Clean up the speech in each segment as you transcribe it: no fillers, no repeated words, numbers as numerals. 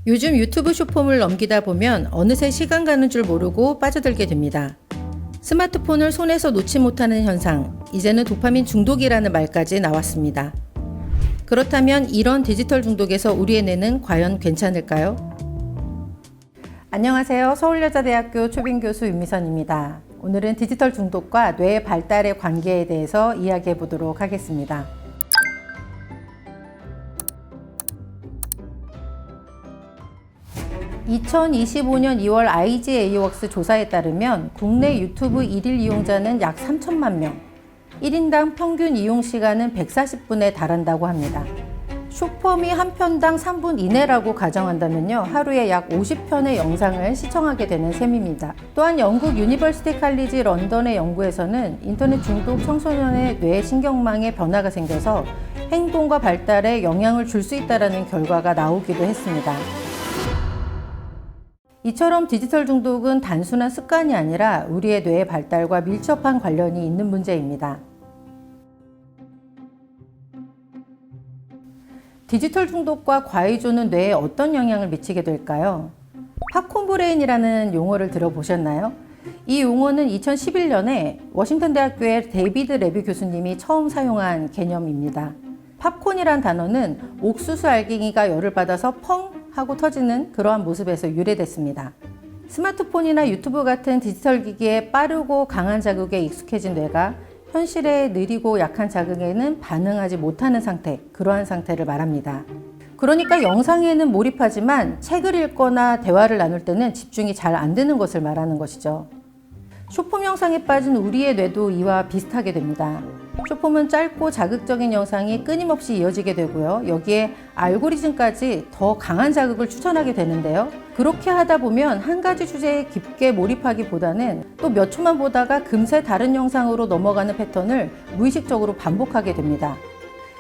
요즘 유튜브 쇼폼을 넘기다 보면 어느새 시간 가는 줄 모르고 빠져들게 됩니다. 스마트폰을 손에서 놓지 못하는 현상, 이제는 도파민 중독이라는 말까지 나왔습니다. 그렇다면 이런 디지털 중독에서 우리의 뇌는 과연 괜찮을까요? 안녕하세요. 서울여자대학교 초빙교수 윤미선입니다. 오늘은 디지털 중독과 뇌 발달의 관계에 대해서 이야기해 보도록 하겠습니다. (2025년 2월) IG AWORKS 조사에 따르면 국내 유튜브 일일 이용자는 약 3천만 명, 1인당 평균 이용 시간은 140분에 달한다고 합니다. 쇼폼이 한 편당 3분 이내라고 가정한다면요, 하루에 약 50편의 영상을 시청하게 되는 셈입니다. 또한 영국 유니버시티 칼리지 런던의 연구에서는 인터넷 중독 청소년의 뇌 신경망에 변화가 생겨서 행동과 발달에 영향을 줄 수 있다는 결과가 나오기도 했습니다. 이처럼 디지털 중독은 단순한 습관이 아니라 우리의 뇌의 발달과 밀접한 관련이 있는 문제입니다. 디지털 중독과 과의조는 뇌에 어떤 영향을 미치게 될까요? 팝콘 브레인이라는 용어를 들어보셨나요? 이 용어는 2011년에 워싱턴 대학교의 데이비드 레비 교수님이 처음 사용한 개념입니다. 팝콘이란 단어는 옥수수 알갱이가 열을 받아서 펑 하고 터지는 그러한 모습에서 유래됐습니다. 스마트폰이나 유튜브 같은 디지털 기기에 빠르고 강한 자극에 익숙해진 뇌가 현실의 느리고 약한 자극에는 반응하지 못하는 상태, 그러한 상태를 말합니다. 그러니까 영상에는 몰입하지만 책을 읽거나 대화를 나눌 때는 집중이 잘 안 되는 것을 말하는 것이죠. 쇼폼 영상에 빠진 우리의 뇌도 이와 비슷하게 됩니다. 쇼폼은 짧고 자극적인 영상이 끊임없이 이어지게 되고요. 여기에 알고리즘까지 더 강한 자극을 추천하게 되는데요. 그렇게 하다 보면 한 가지 주제에 깊게 몰입하기보다는 또 몇 초만 보다가 금세 다른 영상으로 넘어가는 패턴을 무의식적으로 반복하게 됩니다.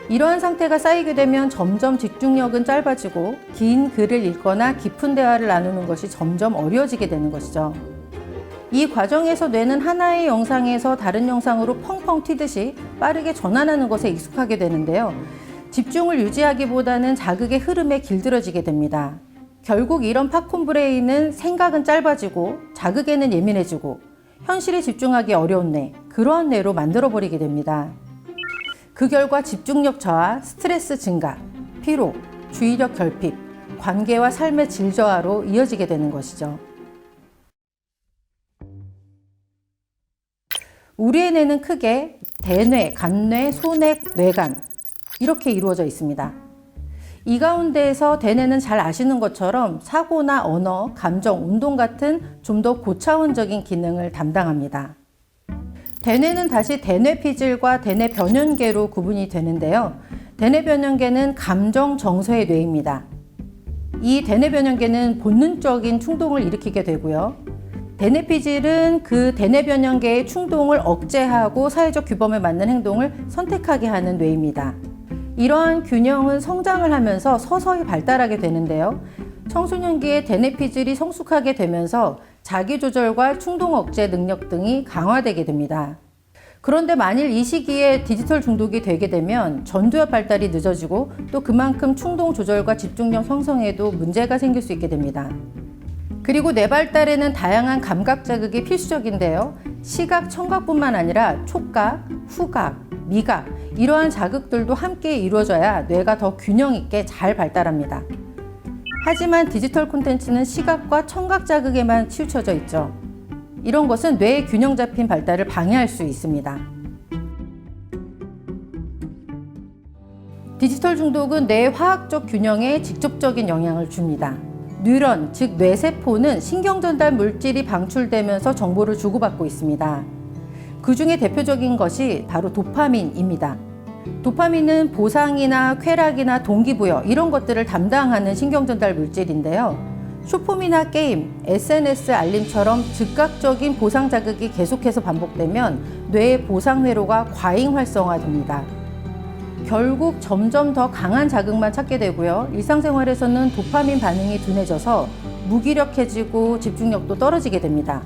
이러한 상태가 쌓이게 되면 점점 집중력은 짧아지고 긴 글을 읽거나 깊은 대화를 나누는 것이 점점 어려워지게 되는 것이죠. 이 과정에서 뇌는 하나의 영상에서 다른 영상으로 펑펑 튀듯이 빠르게 전환하는 것에 익숙하게 되는데요. 집중을 유지하기보다는 자극의 흐름에 길들여지게 됩니다. 결국 이런 팝콘 브레인은 생각은 짧아지고 자극에는 예민해지고 현실에 집중하기 어려운 뇌, 그러한 뇌로 만들어버리게 됩니다. 그 결과 집중력 저하, 스트레스 증가, 피로, 주의력 결핍, 관계와 삶의 질 저하로 이어지게 되는 것이죠. 우리의 뇌는 크게 대뇌, 간뇌, 소뇌, 뇌간 이렇게 이루어져 있습니다. 이 가운데에서 대뇌는 잘 아시는 것처럼 사고나 언어, 감정, 운동 같은 좀 더 고차원적인 기능을 담당합니다. 대뇌는 다시 대뇌 피질과 대뇌 변연계로 구분이 되는데요. 대뇌 변연계는 감정 정서의 뇌입니다. 이 대뇌 변연계는 본능적인 충동을 일으키게 되고요. 대뇌 피질은 그 대뇌 변연계의 충동을 억제하고 사회적 규범에 맞는 행동을 선택하게 하는 뇌입니다. 이러한 균형은 성장을 하면서 서서히 발달하게 되는데요. 청소년기에 대뇌 피질이 성숙하게 되면서 자기조절과 충동 억제 능력 등이 강화되게 됩니다. 그런데 만일 이 시기에 디지털 중독이 되게 되면 전두엽 발달이 늦어지고 또 그만큼 충동 조절과 집중력 형성에도 문제가 생길 수 있게 됩니다. 그리고 뇌 발달에는 다양한 감각 자극이 필수적인데요. 시각, 청각뿐만 아니라 촉각, 후각, 미각 이러한 자극들도 함께 이루어져야 뇌가 더 균형 있게 잘 발달합니다. 하지만 디지털 콘텐츠는 시각과 청각 자극에만 치우쳐져 있죠. 이런 것은 뇌의 균형 잡힌 발달을 방해할 수 있습니다. 디지털 중독은 뇌의 화학적 균형에 직접적인 영향을 줍니다. 뉴런, 즉 뇌세포는 신경전달 물질이 방출되면서 정보를 주고받고 있습니다. 그 중에 대표적인 것이 바로 도파민입니다. 도파민은 보상이나 쾌락이나 동기부여 이런 것들을 담당하는 신경전달 물질인데요. 쇼폼이나 게임, SNS 알림처럼 즉각적인 보상 자극이 계속해서 반복되면 뇌의 보상회로가 과잉 활성화됩니다. 결국 점점 더 강한 자극만 찾게 되고요. 일상생활에서는 도파민 반응이 둔해져서 무기력해지고 집중력도 떨어지게 됩니다.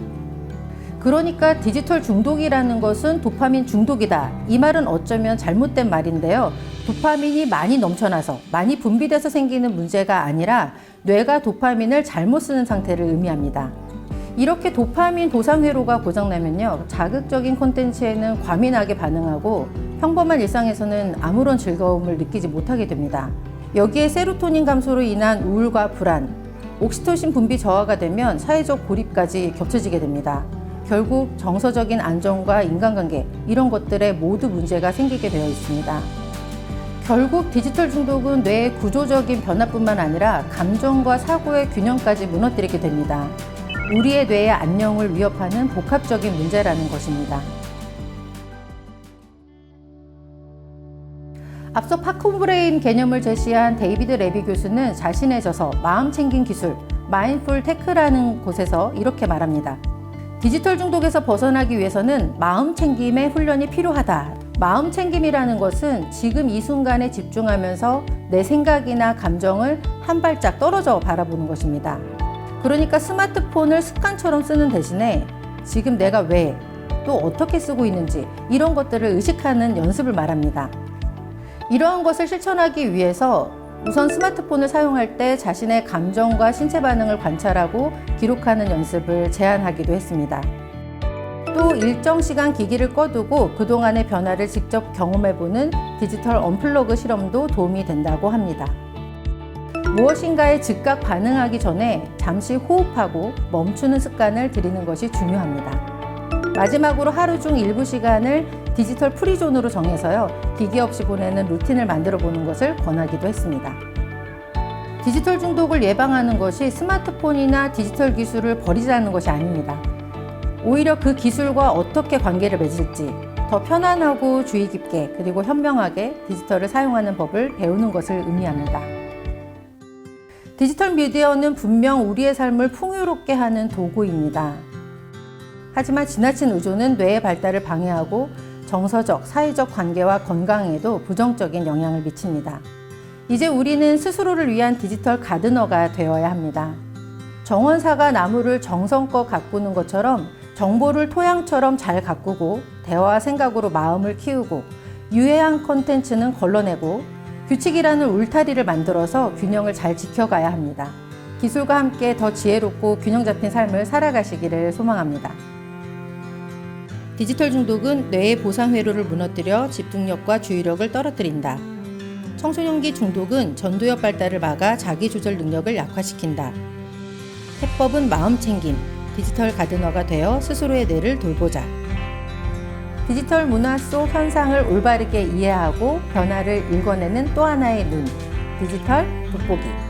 그러니까 디지털 중독이라는 것은 도파민 중독이다. 이 말은 어쩌면 잘못된 말인데요. 도파민이 많이 넘쳐나서 많이 분비돼서 생기는 문제가 아니라 뇌가 도파민을 잘못 쓰는 상태를 의미합니다. 이렇게 도파민 보상회로가 고장나면요, 자극적인 콘텐츠에는 과민하게 반응하고 평범한 일상에서는 아무런 즐거움을 느끼지 못하게 됩니다. 여기에 세로토닌 감소로 인한 우울과 불안, 옥시토신 분비 저하가 되면 사회적 고립까지 겹쳐지게 됩니다. 결국 정서적인 안정과 인간관계, 이런 것들에 모두 문제가 생기게 되어 있습니다. 결국 디지털 중독은 뇌의 구조적인 변화뿐만 아니라 감정과 사고의 균형까지 무너뜨리게 됩니다. 우리의 뇌의 안녕을 위협하는 복합적인 문제라는 것입니다. 앞서 파콘브레인 개념을 제시한 데이비드 레비 교수는 자신의 저서 마음 챙김 기술, 마인드풀 테크라는 곳에서 이렇게 말합니다. 디지털 중독에서 벗어나기 위해서는 마음 챙김의 훈련이 필요하다. 마음 챙김이라는 것은 지금 이 순간에 집중하면서 내 생각이나 감정을 한 발짝 떨어져 바라보는 것입니다. 그러니까 스마트폰을 습관처럼 쓰는 대신에 지금 내가 왜, 또 어떻게 쓰고 있는지 이런 것들을 의식하는 연습을 말합니다. 이러한 것을 실천하기 위해서 우선 스마트폰을 사용할 때 자신의 감정과 신체 반응을 관찰하고 기록하는 연습을 제안하기도 했습니다. 또 일정 시간 기기를 꺼두고 그동안의 변화를 직접 경험해보는 디지털 언플러그 실험도 도움이 된다고 합니다. 무엇인가에 즉각 반응하기 전에 잠시 호흡하고 멈추는 습관을 들이는 것이 중요합니다. 마지막으로 하루 중 일부 시간을 디지털 프리존으로 정해서요, 기기 없이 보내는 루틴을 만들어 보는 것을 권하기도 했습니다. 디지털 중독을 예방하는 것이 스마트폰이나 디지털 기술을 버리자는 것이 아닙니다. 오히려 그 기술과 어떻게 관계를 맺을지 더 편안하고 주의 깊게 그리고 현명하게 디지털을 사용하는 법을 배우는 것을 의미합니다. 디지털 미디어는 분명 우리의 삶을 풍요롭게 하는 도구입니다. 하지만 지나친 의존은 뇌의 발달을 방해하고 정서적, 사회적 관계와 건강에도 부정적인 영향을 미칩니다. 이제 우리는 스스로를 위한 디지털 가드너가 되어야 합니다. 정원사가 나무를 정성껏 가꾸는 것처럼 정보를 토양처럼 잘 가꾸고 대화와 생각으로 마음을 키우고 유해한 콘텐츠는 걸러내고 규칙이라는 울타리를 만들어서 균형을 잘 지켜가야 합니다. 기술과 함께 더 지혜롭고 균형 잡힌 삶을 살아가시기를 소망합니다. 디지털 중독은 뇌의 보상 회로를 무너뜨려 집중력과 주의력을 떨어뜨린다. 청소년기 중독은 전두엽 발달을 막아 자기 조절 능력을 약화시킨다. 해법은 마음 챙김, 디지털 가드너가 되어 스스로의 뇌를 돌보자. 디지털 문화 속 현상을 올바르게 이해하고 변화를 읽어내는 또 하나의 눈, 디지털 돋보기.